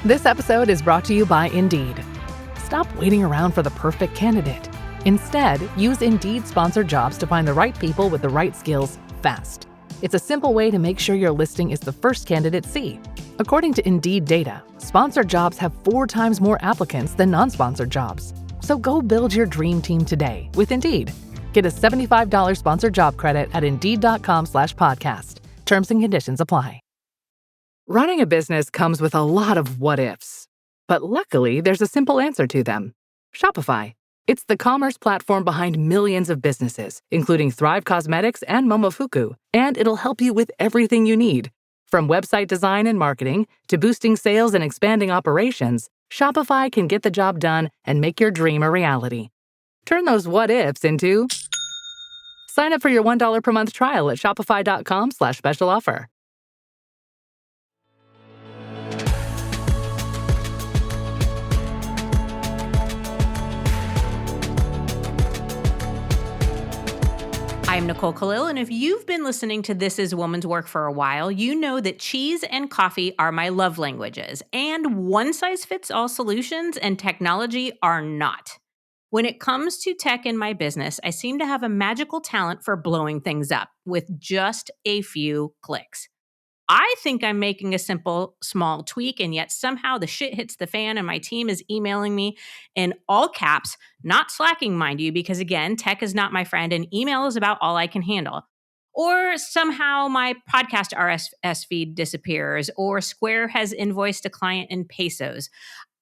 This episode is brought to you by Indeed. Stop waiting around for the perfect candidate. Instead, use Indeed sponsored jobs to find the right people with the right skills fast. It's a simple way to make sure your listing is the first candidates see. According to Indeed data, sponsored jobs have 4 times more applicants than non-sponsored jobs. So go build your dream team today with Indeed. Get a $75 sponsored job credit at Indeed.com/podcast. Terms and conditions apply. Running a business comes with a lot of what-ifs. But luckily, there's a simple answer to them. Shopify. It's the commerce platform behind millions of businesses, including Thrive Cosmetics and Momofuku, and it'll help you with everything you need. From website design and marketing to boosting sales and expanding operations, Shopify can get the job done and make your dream a reality. Turn those what-ifs into... Sign up for your $1 per month trial at shopify.com/special offer. I'm Nicole Khalil, and if you've been listening to This Is Woman's Work for a while, you know that cheese and coffee are my love languages, and one-size-fits-all solutions and technology are not. When it comes to tech in my business, I seem to have a magical talent for blowing things up with just a few clicks. I think I'm making a simple, small tweak, and yet somehow the shit hits the fan and my team is emailing me in all caps, not slacking, mind you, because again, tech is not my friend and email is about all I can handle. Or somehow my podcast RSS feed disappears, or Square has invoiced a client in pesos.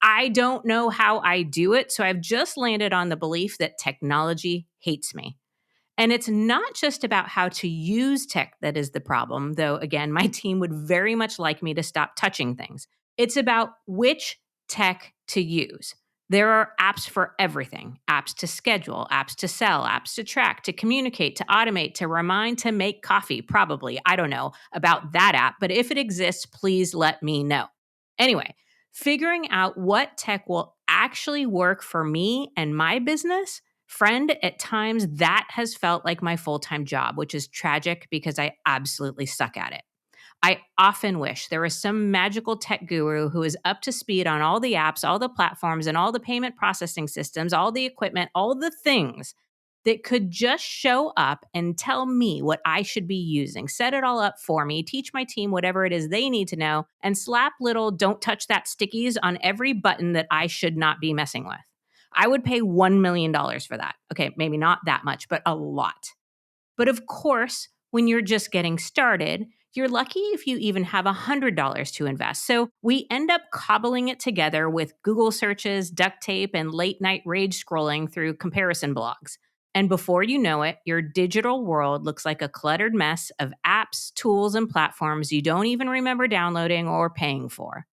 I don't know how I do it, so I've just landed on the belief that technology hates me. And it's not just about how to use tech that is the problem, though, again, my team would very much like me to stop touching things. It's about which tech to use. There are apps for everything: apps to schedule, apps to sell, apps to track, to communicate, to automate, to remind, to make coffee, probably. I don't know about that app, but if it exists, please let me know. Anyway, figuring out what tech will actually work for me and my business, friend, at times that has felt like my full-time job, which is tragic because I absolutely suck at it. I often wish there was some magical tech guru who is up to speed on all the apps, all the platforms, and all the payment processing systems, all the equipment, all the things that could just show up and tell me what I should be using, set it all up for me, teach my team whatever it is they need to know, and slap little "don't touch that" stickies on every button that I should not be messing with. I would pay $1 million for that. Okay, maybe not that much, but a lot. But of course, when you're just getting started, you're lucky if you even have $100 to invest. So we end up cobbling it together with Google searches, duct tape, and late night rage scrolling through comparison blogs. And before you know it, your digital world looks like a cluttered mess of apps, tools, and platforms you don't even remember downloading or paying for.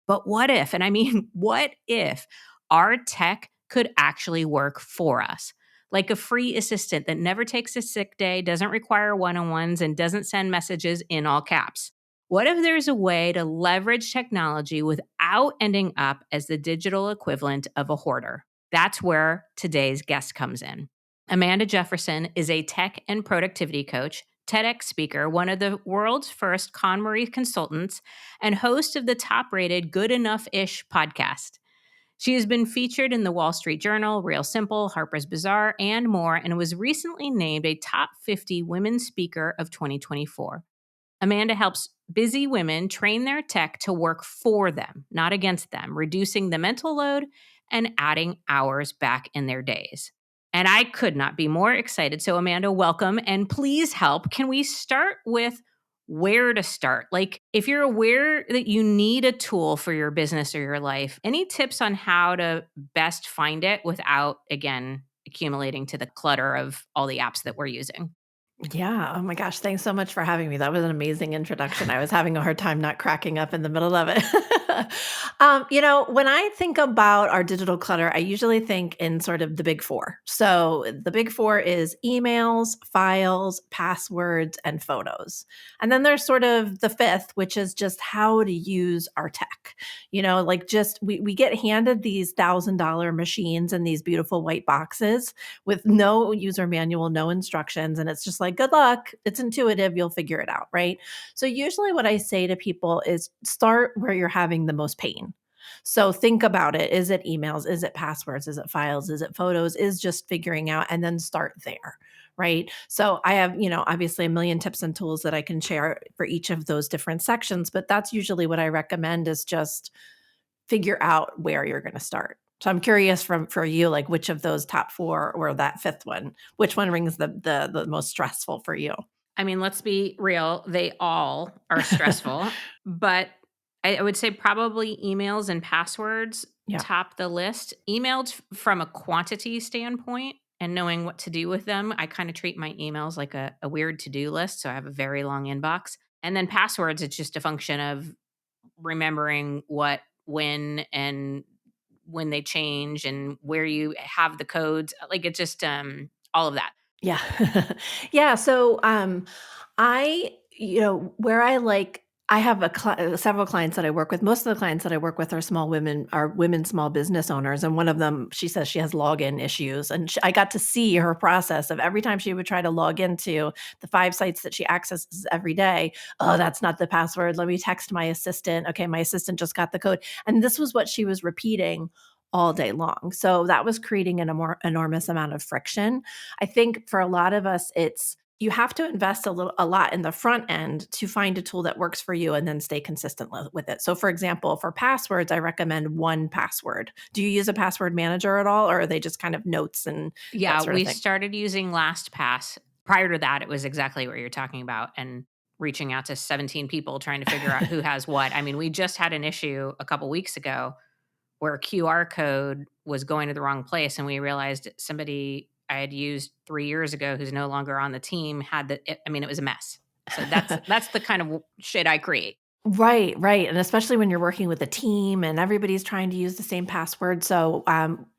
But what if, and I mean, what if our tech could actually work for us? Like a free assistant that never takes a sick day, doesn't require one-on-ones, and doesn't send messages in all caps. What if there's a way to leverage technology without ending up as the digital equivalent of a hoarder? That's where today's guest comes in. Amanda Jefferson is a tech and productivity coach, TEDx speaker, one of the world's first KonMari consultants, and host of the top-rated Good Enough-ish podcast. She has been featured in the Wall Street Journal, Real Simple, Harper's Bazaar, and more, and was recently named a top 50 women speaker of 2024. Amanda helps busy women train their tech to work for them, not against them, reducing the mental load and adding hours back in their days. And I could not be more excited. So Amanda, welcome, and please help. Can we start with where to start? Like, if you're aware that you need a tool for your business or your life, any tips on how to best find it without, again, accumulating to the clutter of all the apps that we're using? Yeah. Oh my gosh. Thanks so much for having me. That was an amazing introduction. I was having a hard time not cracking up in the middle of it. When I think about our digital clutter, I usually think in sort of the big four. So the big four is emails, files, passwords, and photos. And then there's sort of the fifth, which is just how to use our tech. Like just we get handed these $1,000 machines and these beautiful white boxes with no user manual, no instructions. And it's just like, good luck. It's intuitive. You'll figure it out. Right. So usually what I say to people is start where you're having the most pain. So think about it. Is it emails? Is it passwords? Is it files? Is it photos? Is just figuring out and then start there. Right. So I have, obviously a million tips and tools that I can share for each of those different sections, but that's usually what I recommend is just figure out where you're going to start. So I'm curious for you, like which of those top four or that fifth one, which one rings the most stressful for you? I mean, let's be real, they all are stressful, but I would say probably emails and passwords Yeah. top the list. Emails from a quantity standpoint and knowing what to do with them, I kinda treat my emails like a weird to-do list, so I have a very long inbox. And then passwords, it's just a function of remembering what, when, and when they change and where you have the codes, like, it's just, all of that. Yeah. Yeah, so, where I have several clients that I work with. Most of the clients that I work with are women small business owners, and one of them, she says she has login issues, and I got to see her process of every time she would try to log into the 5 sites that she accesses every day. "Oh, that's not the password. Let me text my assistant. Okay, my assistant just got the code." And this was what she was repeating all day long. So that was creating enormous amount of friction. I think for a lot of us, it's you have to invest a lot in the front end to find a tool that works for you and then stay consistent with it. So for example, for passwords, I recommend one password. Do you use a password manager at all, or are they just kind of notes and that Yeah, sort of we thing? started using LastPass. Prior to that, it was exactly what you're talking about and reaching out to 17 people trying to figure out who has what. I mean, we just had an issue a couple weeks ago where a QR code was going to the wrong place, and we realized somebody I had used 3 years ago who's no longer on the team had I mean, it was a mess. So that's the kind of shit I create. Right, right, and especially when you're working with a team and everybody's trying to use the same password, so,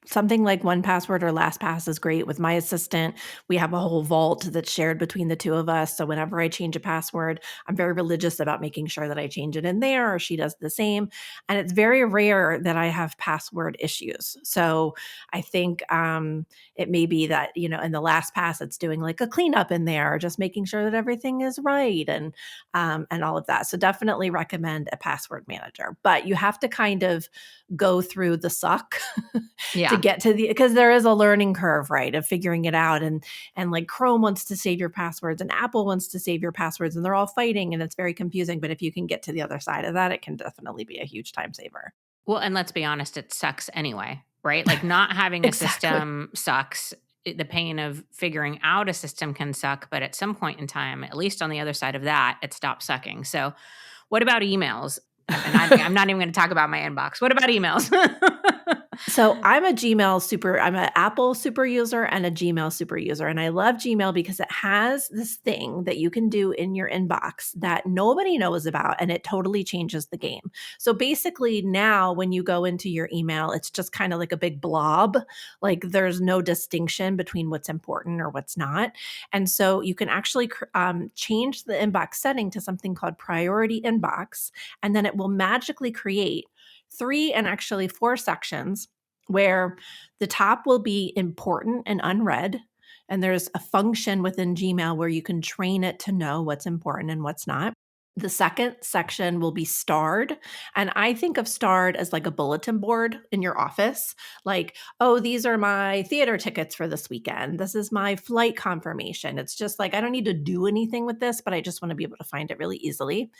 something like 1Password or LastPass is great. With my assistant, we have a whole vault that's shared between the 2 of us, so whenever I change a password, I'm very religious about making sure that I change it in there or she does the same, and it's very rare that I have password issues. So, I think, it may be that, in the LastPass, it's doing, like, a cleanup in there, or just making sure that everything is right, and all of that. So definitely recommend a password manager, but you have to kind of go through the suck to Yeah. get to because there is a learning curve, right, of figuring it out. And like Chrome wants to save your passwords and Apple wants to save your passwords, and they're all fighting, and it's very confusing. But if you can get to the other side of that, it can definitely be a huge time saver. Well, and let's be honest, it sucks anyway, right? Like, not having a Exactly. system sucks. The pain of figuring out a system can suck, but at some point in time, at least on the other side of that, it stops sucking. So, what about emails? And I'm not even going to talk about my inbox. What about emails? So I'm an Apple super user and a Gmail super user. And I love Gmail because it has this thing that you can do in your inbox that nobody knows about, and it totally changes the game. So basically now when you go into your email, it's just kind of like a big blob. Like there's no distinction between what's important or what's not. And so you can actually change the inbox setting to something called priority inbox, and then it will magically create 3 and actually 4 sections where the top will be important and unread. And there's a function within Gmail where you can train it to know what's important and what's not. The second section will be starred. And I think of starred as like a bulletin board in your office. Like, oh, these are my theater tickets for this weekend. This is my flight confirmation. It's just like, I don't need to do anything with this, but I just want to be able to find it really easily.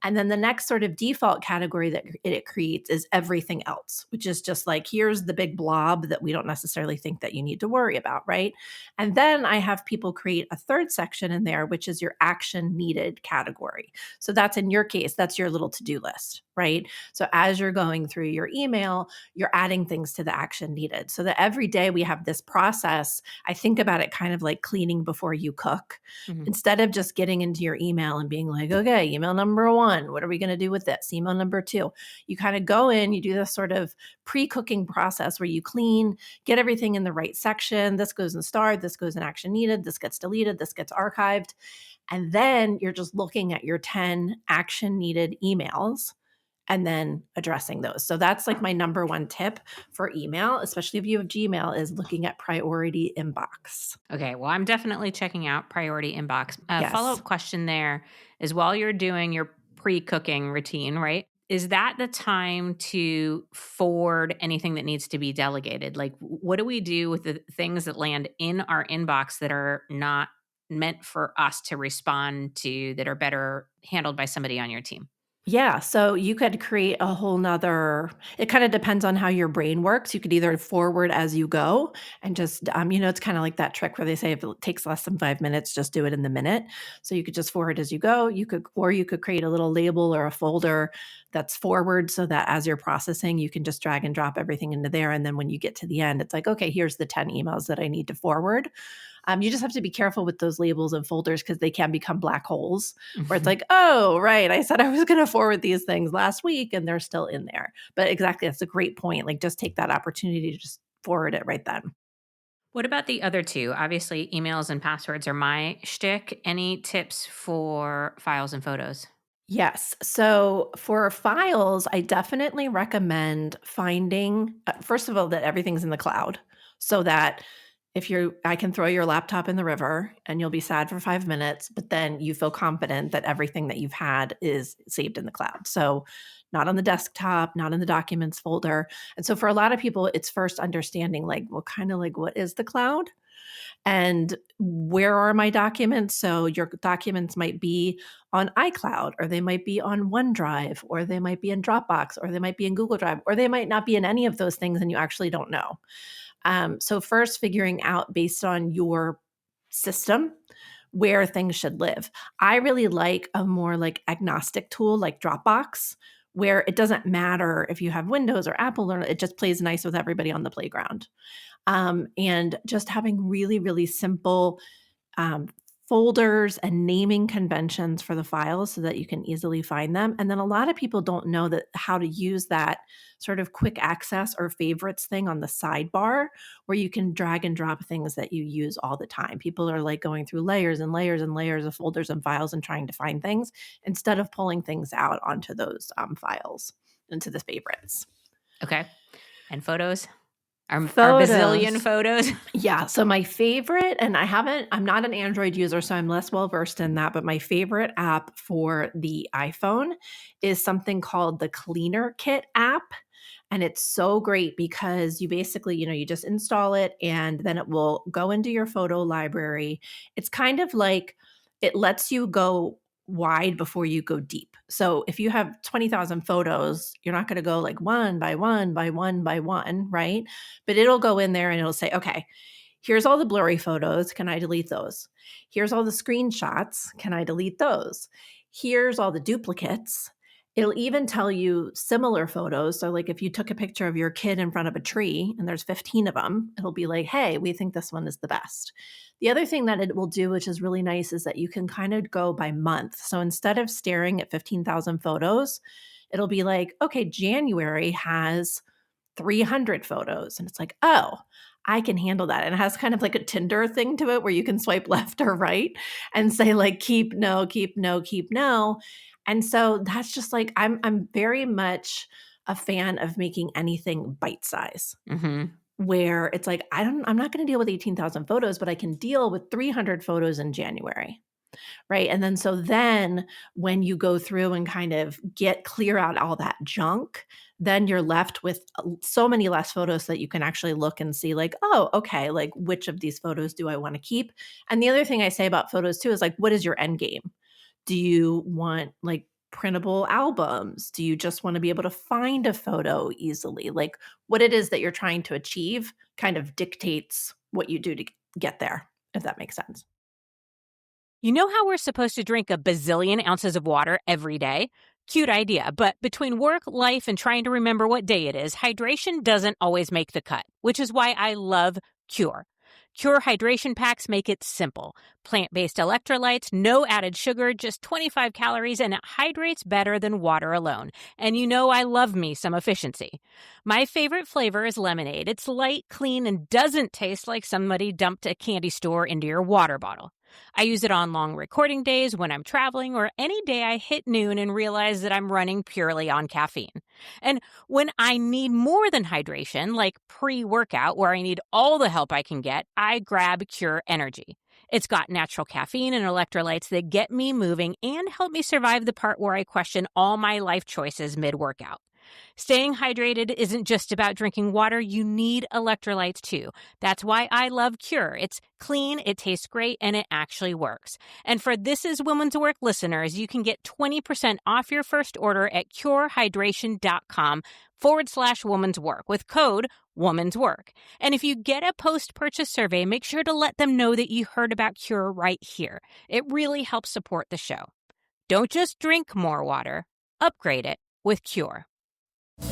And then the next sort of default category that it creates is everything else, which is just like, here's the big blob that we don't necessarily think that you need to worry about, right? And then I have people create a third section in there, which is your action needed category. So that's in your case, that's your little to do list, right? So as you're going through your email, you're adding things to the action needed. So that every day we have this process. I think about it kind of like cleaning before you cook. Mhm. Instead of just getting into your email and being like, okay, email number 1, what are we going to do with this? Email number 2. You kind of go in, you do this sort of pre-cooking process where you clean, get everything in the right section. This goes in starred, this goes in action needed, this gets deleted, this gets archived. And then you're just looking at your 10 action needed emails and then addressing those. So that's like my number one tip for email, especially if you have Gmail, is looking at priority inbox. Okay, well, I'm definitely checking out priority inbox. A follow Yes. up question there is while you're doing your pre cooking routine, right? is that the time to forward anything that needs to be delegated? Like, what do we do with the things that land in our inbox that are not meant for us to respond to, that are better handled by somebody on your team? Yeah, so you could create a whole nother it kinda depends on how your brain works. You could either forward as you go and just, it's kinda like that trick where they say if it takes less than 5 minutes, just do it in the minute. So you could just forward as you go. You could create a little label or a folder that's forward so that as you're processing, you can just drag and drop everything into there, and then when you get to the end, it's like, "Okay, here's the 10 emails that I need to forward." You just have to be careful with those labels and folders because they can become black holes where it's like, "Oh, right, I said I was gonna forward these things last week and they're still in there." But exactly, that's a great point, like, just take that opportunity to just forward it right then. What about the other two? Obviously, emails and passwords are my shtick. Any tips for files and photos? Yes. So for files, I definitely recommend finding, first of all, that everything's in the cloud so that I can throw your laptop in the river and you'll be sad for 5 minutes, but then you feel confident that everything that you've had is saved in the cloud. So not on the desktop, not in the documents folder. And so for a lot of people, it's first understanding like, well, kind of like what is the cloud? And where are my documents? So your documents might be on iCloud, or they might be on OneDrive, or they might be in Dropbox, or they might be in Google Drive, or they might not be in any of those things and you actually don't know. So first figuring out based on your system where things should live. I really like a more like agnostic tool like Dropbox, where it doesn't matter if you have Windows or Apple, or it just plays nice with everybody on the playground. And just having really, really simple um, folders and naming conventions for the files so that you can easily find them. And then a lot of people don't know that how to use that sort of quick access or favorites thing on the sidebar where you can drag and drop things that you use all the time. People are like going through layers and layers and layers of folders and files and trying to find things instead of pulling things out onto those files, into the favorites. Okay. And photos? Our bazillion Photos. photos? Yeah, so my favorite, and I'm not an Android user, so I'm less well versed in that, but my favorite app for the iPhone is something called the Cleaner Kit app. And it's so great because you basically, you just install it and then it will go into your photo library. It's kind of like it lets you go wide before you go deep. So if you have 20,000 photos, you're not going to go like one by one by one by one, right? But it'll go in there and it'll say, okay, here's all the blurry photos. Can I delete those? Here's all the screenshots. Can I delete those? Here's all the duplicates. It'll even tell you similar photos. So, like if you took a picture of your kid in front of a tree and there's 15 of them, it'll be like, hey, we think this one is the best. The other thing that it will do, which is really nice, is that you can kind of go by month. So instead of staring at 15,000 photos, it'll be like, okay, January has 300 photos. And it's like, oh, I can handle that. And it has kind of like a Tinder thing to it where you can swipe left or right and say like keep, no, keep, no, keep, no. And so that's just like I'm very much a fan of making anything bite size Mhm. where it's like I'm not going to deal with 18,000 photos, but I can deal with 300 photos in January. Right. And then so when you go through and kind of clear out all that junk, then you're left with so many less photos that you can actually look and see like, oh, okay, like which of these photos do I want to keep? And the other thing I say about photos too is like, what is your end game? Do you want like printable albums? Do you just want to be able to find a photo easily? Like what it is that you're trying to achieve kind of dictates what you do to get there, if that makes sense. You know how we're supposed to drink a bazillion ounces of water every day? Cute idea, but between work, life, and trying to remember what day it is, hydration doesn't always make the cut, which is why I love Cure. Cure hydration packs make it simple. Plant-based electrolytes, no added sugar, just 25 calories, and it hydrates better than water alone. And you know I love me some efficiency. My favorite flavor is lemonade. It's light, clean, and doesn't taste like somebody dumped a candy store into your water bottle. I use it on long recording days when I'm traveling or any day I hit noon and realize that I'm running purely on caffeine. And when I need more than hydration, like pre-workout where I need all the help I can get, I grab Cure Energy. It's got natural caffeine and electrolytes that get me moving and help me survive the part where I question all my life choices mid-workout. Staying hydrated isn't just about drinking water. You need electrolytes too. That's why I love Cure. It's clean, it tastes great, and it actually works. And for This Is Women's Work listeners, you can get 20% off your first order at curehydration.com/woman's work with code woman's work. And if you get a post-purchase survey, make sure to let them know that you heard about Cure right here. It really helps support the show. Don't just drink more water, upgrade it with Cure.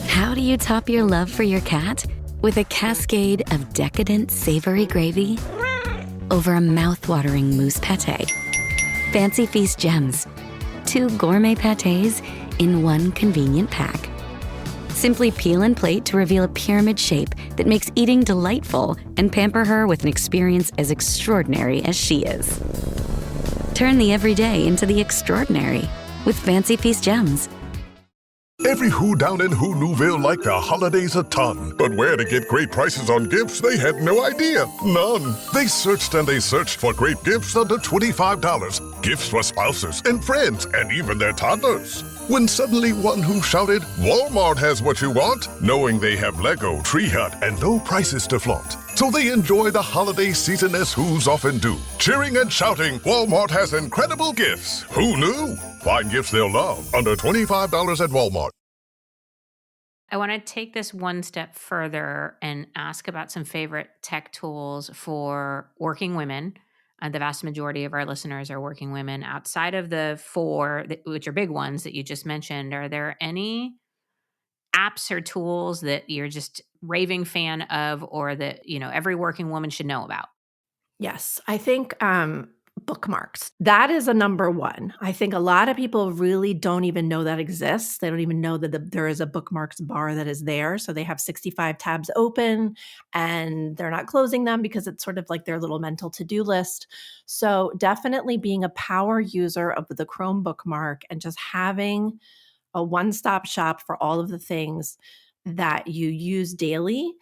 How do you top your love for your cat? With a cascade of decadent savory gravy over a mouth-watering mousse pâté. Fancy Feast gems. 2 gourmet pâtés in one convenient pack. Simply peel and plate to reveal a pyramid shape that makes eating delightful and pamper her with an experience as extraordinary as she is. Turn the everyday into the extraordinary with Fancy Feast gems. Every who down in Who Newville liked the holidays a ton, but where to get great prices on gifts they had no idea. None. They searched and they searched for great gifts under $25. Gifts for spouses and friends and even their toddlers. When suddenly one who shouted, Walmart has what you want, knowing they have Lego, Tree Hut, and low prices to flaunt. So they enjoy the holiday season as Who's often do. Cheering and shouting, Walmart has incredible gifts. Who knew? Find gifts they'll love under $25 at Walmart. I want to take this one step further and ask about some favorite tech tools for working women. The vast majority of our listeners are working women. Outside of the 4, which are big ones that you just mentioned, are there any apps or tools that you're just raving fan of, or that every working woman should know about? Yes, I think bookmarks. That is a number one. I think a lot of people really don't even know that exists. They don't even know that there is a bookmarks bar that is there. So they have 65 tabs open and they're not closing them because it's sort of like their little mental to-do list. So definitely being a power user of the Chrome bookmark and just having a one-stop shop for all of the things that you use daily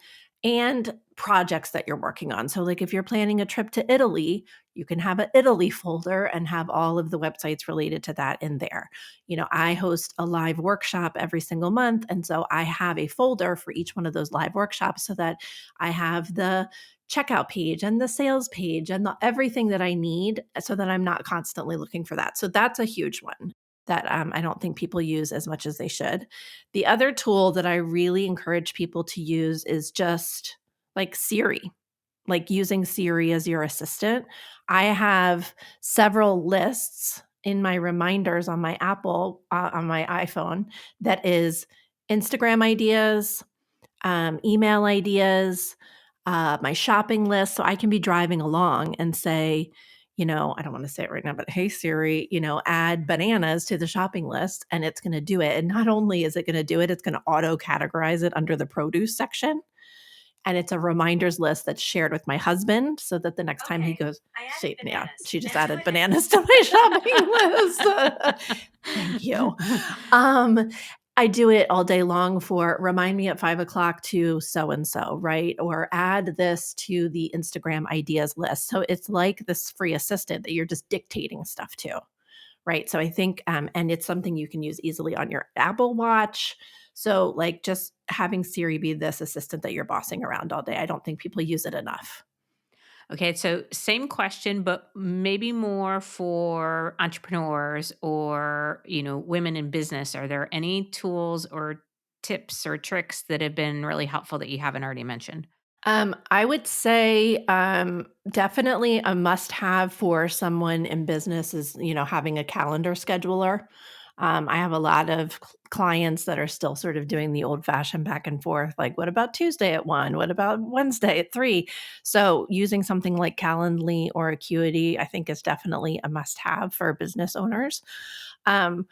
and projects that you're working on. So like if you're planning a trip to Italy, you can have an Italy folder and have all of the websites related to that in there. I host a live workshop every single month. And so I have a folder for each one of those live workshops so that I have the checkout page and the sales page and everything that I need so that I'm not constantly looking for that. So that's a huge one that I don't think people use as much as they should. The other tool that I really encourage people to use is just like Siri, like using Siri as your assistant. I have several lists in my reminders on my on my iPhone that is Instagram ideas, email ideas, my shopping list. So I can be driving along and say, I don't want to say it right now, but hey, Siri, add bananas to the shopping list and it's going to do it. And not only is it going to do it, it's going to auto categorize it under the produce section. And it's a reminders list that's shared with my husband so that the next time he goes, she just added bananas to my shopping list. Thank you. I do it all day long for remind me at 5:00 to so-and-so, right? Or add this to the Instagram ideas list. So it's like this free assistant that you're just dictating stuff to, right? So I think, and it's something you can use easily on your Apple Watch. So like just having Siri be this assistant that you're bossing around all day. I don't think people use it enough. Okay, so same question, but maybe more for entrepreneurs or, women in business. Are there any tools or tips or tricks that have been really helpful that you haven't already mentioned? I would say definitely a must-have for someone in business is, having a calendar scheduler. I have a lot of clients that are still sort of doing the old-fashioned back and forth, like, what about Tuesday at 1? What about Wednesday at 3? So using something like Calendly or Acuity, I think is definitely a must-have for business owners. Um,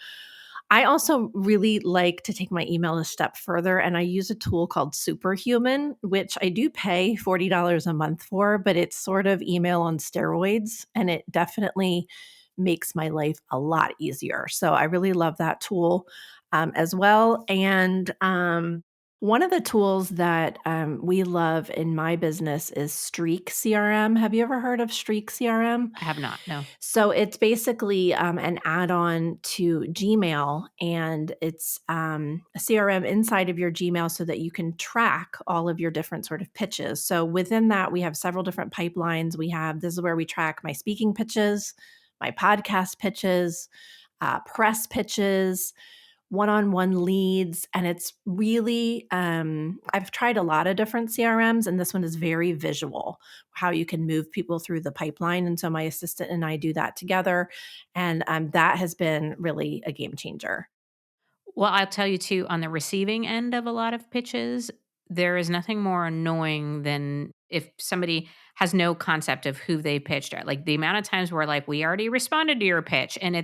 I also really like to take my email a step further, and I use a tool called Superhuman, which I do pay $40 a month for, but it's sort of email on steroids, and it definitely makes my life a lot easier. So I really love that tool as well. And One of the tools that we love in my business is Streak CRM. Have you ever heard of Streak CRM? I have not, no. So it's basically an add-on to Gmail, and it's a CRM inside of your Gmail so that you can track all of your different sort of pitches. So within that, we have several different pipelines. This is where we track my speaking pitches, my podcast pitches, press pitches, one-on-one leads, and it's really I've tried a lot of different CRMs, and this one is very visual, how you can move people through the pipeline, and so my assistant and I do that together, and that has been really a game changer. Well, I'll tell you too, on the receiving end of a lot of pitches, there is nothing more annoying than if somebody has no concept of who they pitched at. Like the amount of times where like we already responded to your pitch and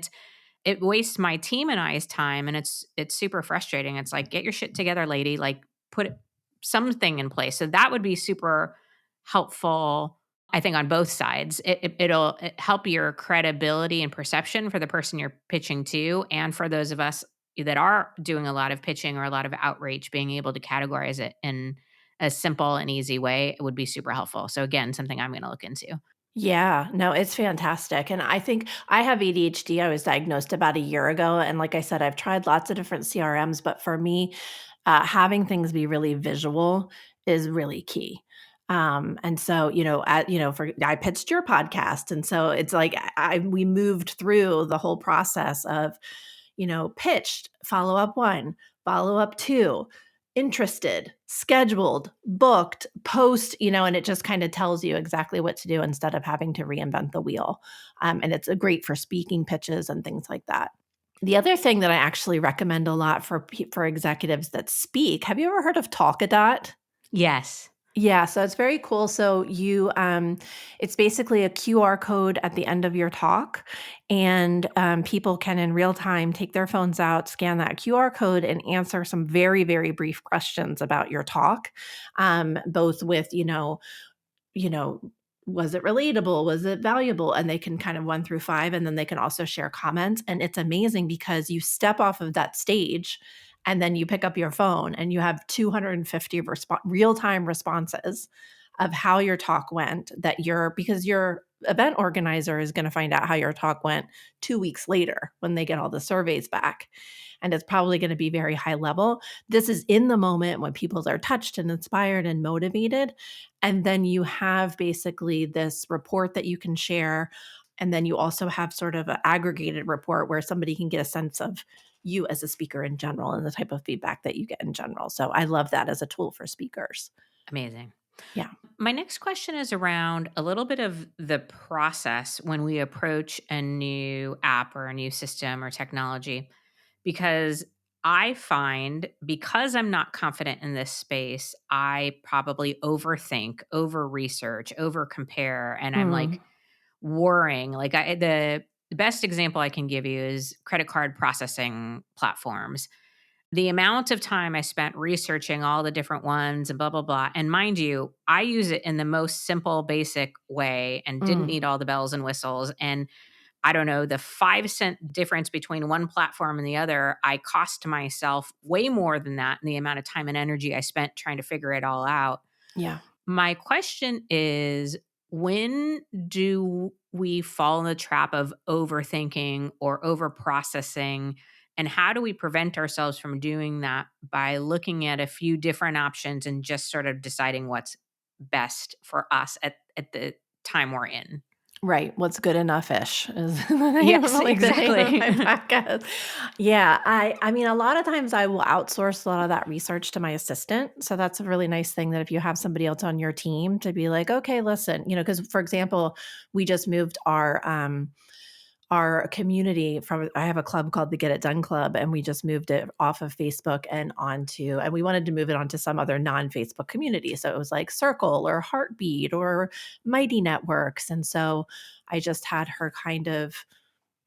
it wastes my team and I's time and it's super frustrating. It's like get your shit together, lady. Like put something in place. So that would be super helpful. I think on both sides, it'll help your credibility and perception for the person you're pitching to, and for those of us that are doing a lot of pitching or a lot of outreach, being able to categorize it in a simple and easy way would be super helpful. So again, something I'm going to look into. Yeah, no, it's fantastic, and I think I have ADHD. I was diagnosed about a year ago, and like I said, I've tried lots of different CRMs, but for me, having things be really visual is really key. And so, for I pitched your podcast, and so it's like we moved through the whole process of, pitched, follow up one, follow up two, interested, scheduled, booked, post, and it just kind of tells you exactly what to do instead of having to reinvent the wheel. And it's great for speaking pitches and things like that. The other thing that I actually recommend a lot for executives that speak, have you ever heard of Talkadot? Yes. Yeah, so it's very cool. So it's basically a QR code at the end of your talk, and people can in real time take their phones out, scan that QR code, and answer some very, very brief questions about your talk, both with you know, was it relatable? Was it valuable? And they can kind of 1 through 5, and then they can also share comments. And it's amazing because you step off of that stage and then you pick up your phone and you have 250 real-time responses of how your talk went because your event organizer is going to find out how your talk went 2 weeks later when they get all the surveys back. And it's probably going to be very high level. This is in the moment when people are touched and inspired and motivated. And then you have basically this report that you can share. And then you also have sort of an aggregated report where somebody can get a sense of you as a speaker in general and the type of feedback that you get in general. So I love that as a tool for speakers. Amazing. Yeah. My next question is around a little bit of the process when we approach a new app or a new system or technology, because I find because I'm not confident in this space, I probably overthink, over research, over compare, and I'm Mm. like worrying. Like the best example I can give you is credit card processing platforms. The amount of time I spent researching all the different ones and blah, blah, blah. And mind you, I use it in the most simple, basic way and didn't Mm. need all the bells and whistles. And I don't know, the 5 cent difference between one platform and the other, I cost myself way more than that in the amount of time and energy I spent trying to figure it all out. Yeah. My question is, when do we fall in the trap of overthinking or over processing? And how do we prevent ourselves from doing that by looking at a few different options and just sort of deciding what's best for us at the time we're in? Right. What's good enough-ish is Yes, like the name of exactly. my podcast. Yeah. I mean, a lot of times I will outsource a lot of that research to my assistant. So that's a really nice thing that if you have somebody else on your team to be like, okay, listen, because for example, we just moved our community I have a club called the Get It Done Club, and we just moved it off of Facebook and we wanted to move it onto some other non-Facebook community. So it was like Circle or Heartbeat or Mighty Networks. And so I just had her kind of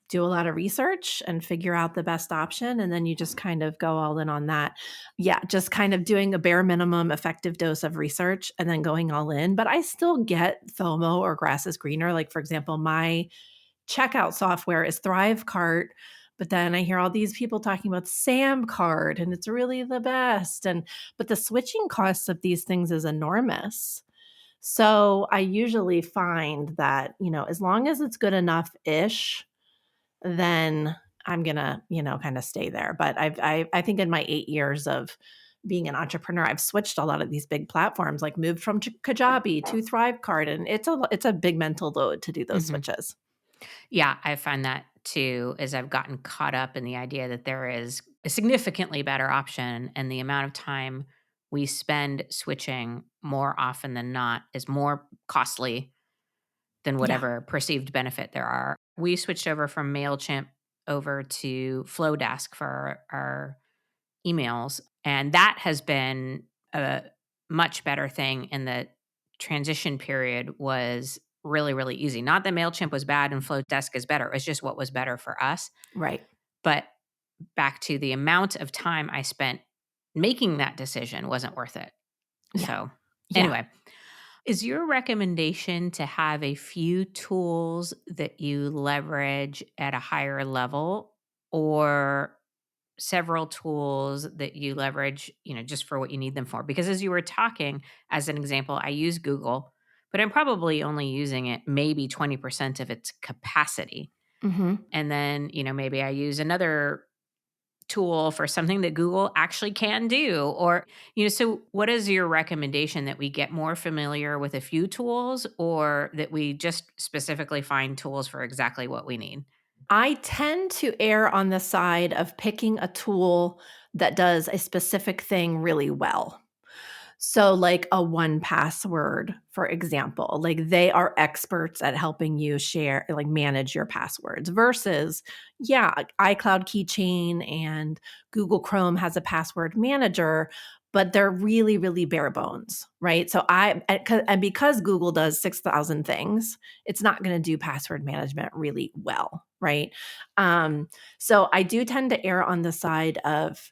do a lot of research and figure out the best option. And then you just kind of go all in on that. Yeah, just kind of doing a bare minimum effective dose of research and then going all in. But I still get FOMO or grass is greener. Like, for example, my checkout software is Thrivecart, But then I hear all these people talking about Sam card and it's really the best. But the switching costs of these things is enormous. So I usually find that, as long as it's good enough-ish, then I'm gonna, kind of stay there. But I think in my 8 years of being an entrepreneur, I've switched a lot of these big platforms, like moved from Kajabi to Thrivecart, and it's a big mental load to do those Mhm. switches. Yeah, I find that too, as I've gotten caught up in the idea that there is a significantly better option, and the amount of time we spend switching more often than not is more costly than Yeah. whatever perceived benefit there are. We switched over from MailChimp over to Flowdesk for our emails, and that has been a much better thing. And the transition period was really, really easy. Not that MailChimp was bad and Flowdesk is better. It's just what was better for us. Right. But back to the amount of time I spent making that decision wasn't worth it. Yeah. So, Yeah. anyway, is your recommendation to have a few tools that you leverage at a higher level, or several tools that you leverage, just for what you need them for? Because as you were talking, as an example, I use Google, but I'm probably only using it maybe 20% of its capacity. Mhm. And then, maybe I use another tool for something that Google actually can do. Or, so what is your recommendation, that we get more familiar with a few tools, or that we just specifically find tools for exactly what we need? I tend to err on the side of picking a tool that does a specific thing really well. So, like a 1Password, for example, like they are experts at helping you share, like manage your passwords versus, yeah, iCloud Keychain and Google Chrome has a password manager, but they're really, really bare bones, right? So, and because Google does 6,000 things, it's not going to do password management really well, right? So, I do tend to err on the side of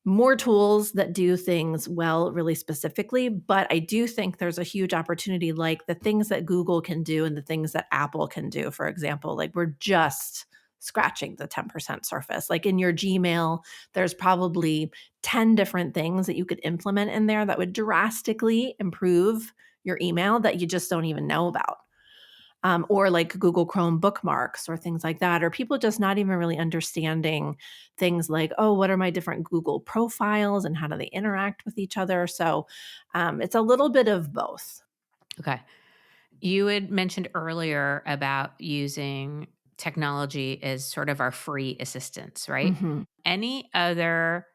more tools that do things well really specifically, but I do think there's a huge opportunity, like the things that Google can do and the things that Apple can do, for example, like we're just scratching the 10% surface. Like in your Gmail, there's probably 10 different things that you could implement in there that would drastically improve your email that you just don't even know about. Or like Google Chrome bookmarks or things like that, or people just not even really understanding things like, oh, what are my different Google profiles and how do they interact with each other? So it's a little bit of both. Okay. You had mentioned earlier about using technology as sort of our free assistants, right? Mhm. Any other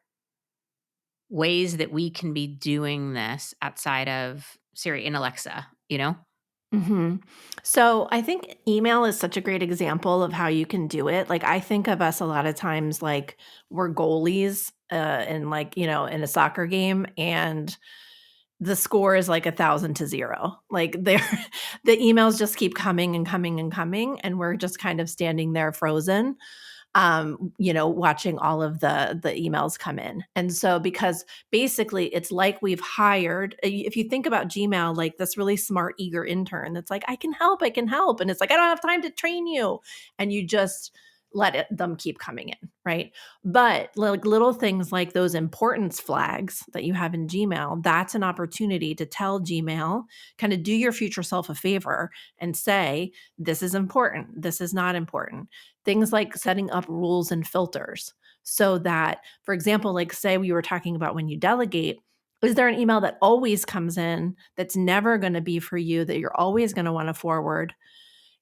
ways that we can be doing this outside of Siri and Alexa, Mhm. So I think email is such a great example of how you can do it. Like I think of us a lot of times like we're goalies in like, in a soccer game and the score is like 1,000-0. Like they're the emails just keep coming and coming and coming and we're just kind of standing there frozen, watching all of the emails come in. And so because basically it's like we've hired, if you think about Gmail, like this really smart, eager intern that's like, I can help, I can help. And it's like, I don't have time to train you. And you just them keep coming in, right? But like little things like those importance flags that you have in Gmail, that's an opportunity to tell Gmail, kind of do your future self a favor and say, this is important, this is not important. Things like setting up rules and filters so that, for example, like say we were talking about when you delegate, is there an email that always comes in that's never going to be for you that you're always going to want to forward?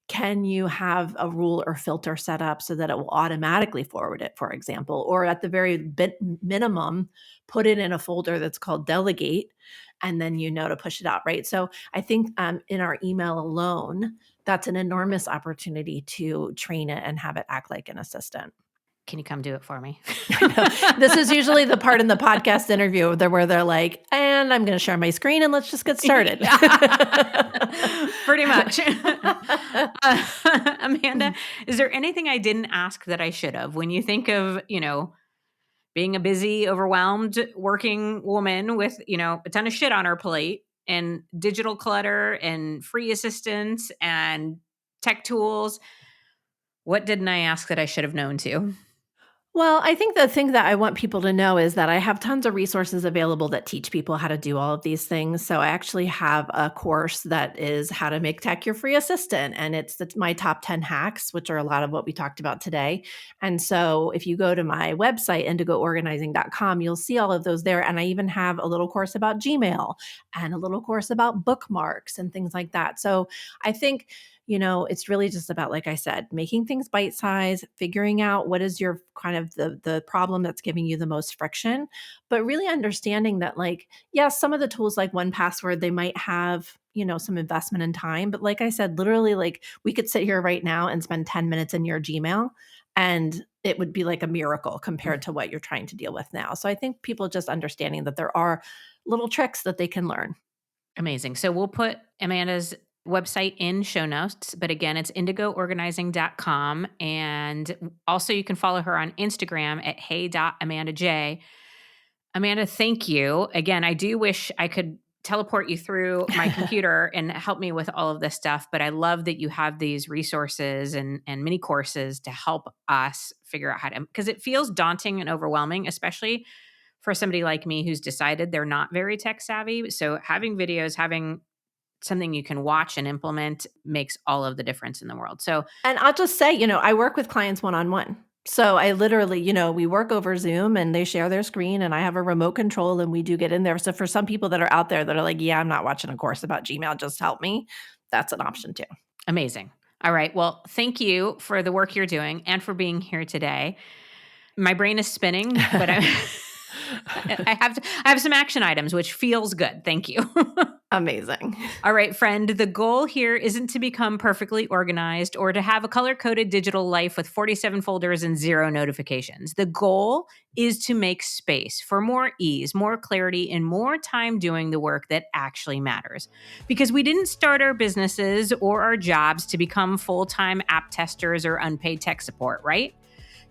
Can you have a rule or filter set up so that it will automatically forward it, for example, or at the very minimum, put it in a folder that's called delegate, and then you know to push it out, right? So I think in our email alone, that's an enormous opportunity to train it and have it act like an assistant. Can you come do it for me? I know. This is usually the part in the podcast interview where they're like, and I'm going to share my screen and let's just get started. Pretty much. Amanda, is there anything I didn't ask that I should have? When you think of, being a busy, overwhelmed working woman with, a ton of shit on her plate and digital clutter and free assistance and tech tools, what didn't I ask that I should have known to? Well, I think the thing that I want people to know is that I have tons of resources available that teach people how to do all of these things. So I actually have a course that is how to make tech your free assistant. And it's my top 10 hacks, which are a lot of what we talked about today. And so if you go to my website, indigoorganizing.com, you'll see all of those there. And I even have a little course about Gmail and a little course about bookmarks and things like that. So I think it's really just about, like I said, making things bite size, figuring out what is your kind of the problem that's giving you the most friction, but really understanding that, like, yes, some of the tools like 1Password, they might have, some investment in time. But like I said, literally, like, we could sit here right now and spend 10 minutes in your Gmail and it would be like a miracle compared to what you're trying to deal with now. So I think people just understanding that there are little tricks that they can learn. Amazing. So we'll put Amanda's website in show notes, but again, it's indigoorganizing.com. And also you can follow her on Instagram at hey.amandaj. Amanda, thank you. Again, I do wish I could teleport you through my computer and help me with all of this stuff, but I love that you have these resources and mini courses to help us figure out how to, because it feels daunting and overwhelming, especially for somebody like me who's decided they're not very tech savvy. So having videos, having something you can watch and implement makes all of the difference in the world. So, And I'll just say, I work with clients one-on-one. So I literally, we work over Zoom and they share their screen and I have a remote control and we do get in there. So for some people that are out there that are like, yeah, I'm not watching a course about Gmail, just help me, that's an option too. amazing. All right. Well, thank you for the work you're doing and for being here today. My brain is spinning, but I have some action items, which feels good. Thank you. Amazing. All right, friend, the goal here isn't to become perfectly organized or to have a color-coded digital life with 47 folders and 0 notifications. The goal is to make space for more ease, more clarity, and more time doing the work that actually matters. Because we didn't start our businesses or our jobs to become full-time app testers or unpaid tech support, right?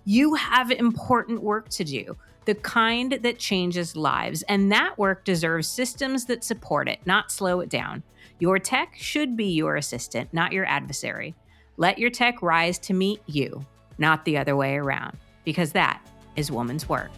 You have important work to do, the kind that changes lives, and that work deserves systems that support it, not slow it down. Your tech should be your assistant, not your adversary. Let your tech rise to meet you, not the other way around, because that is woman's work.